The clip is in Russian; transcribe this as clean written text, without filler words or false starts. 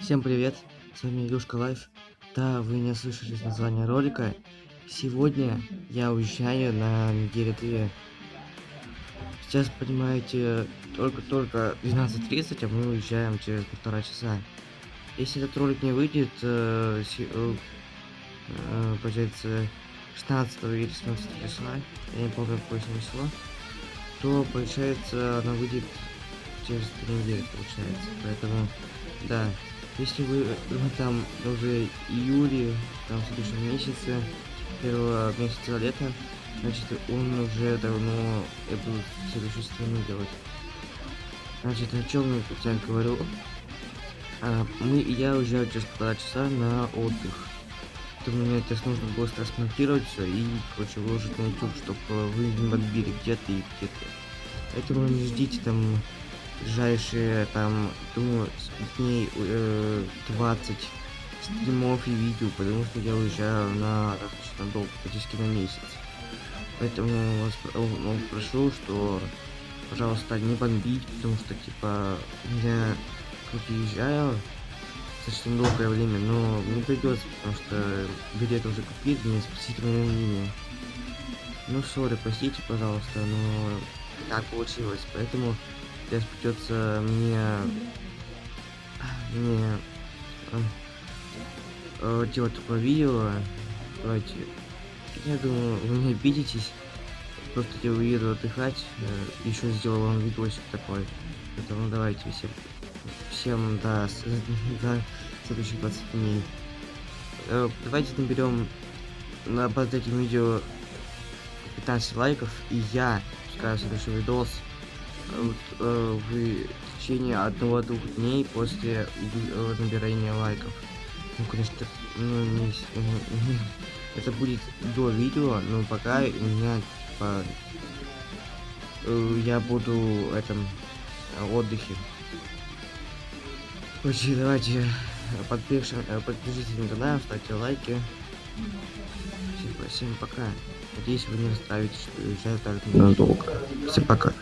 Всем привет, с вами Илюшка Лайф. Да, вы не слышали название ролика. Сегодня я уезжаю на неделю 2. Сейчас, понимаете, только 12:30, а мы уезжаем через 1,5 часа. Если этот ролик не выйдет, получается, 16 или 17 числа, я не помню, какое число, то, получается, она выйдет через 3 недели, получается. Поэтому, да. Если вы там уже июле, там в следующем месяце, первого месяца лета, значит он уже давно эту следующую страну делать. Значит, о чем я тут говорю? Я уезжаю через 1,5 часа на отдых. Поэтому мне сейчас нужно быстро смонтировать все и, короче, выложить на YouTube, чтобы вы не подбили где-то и где-то. Поэтому не ждите там ближайшие, там, думаю, дней 20 стримов и видео, потому что я уезжаю на достаточно долго, практически на месяц. Поэтому вас прошу, что, пожалуйста, не бомбить, потому что, типа, я хоть и уезжаю достаточно долгое время, но не придется, потому что билеты уже купили, не спасительное мнение. Ну, сори, простите, пожалуйста, но так получилось, поэтому сейчас придется мне делать такое видео. Давайте, я думаю, вы не обидитесь, просто я уеду отдыхать, еще сделал вам видосик такой. Поэтому давайте всем до следующих 20 дней. Давайте наберем под этим видео 15 лайков, и я пускаю следующий видос в течение 1-2 дней после набирания лайков. Ну, конечно, это будет до видео, но пока у меня, типа, я буду в этом отдыхе. Короче, давайте подпишитесь на канал, ставьте лайки. Всем пока. Надеюсь, вы не расстраиваетесь, что уезжаю так надолго. Всем пока.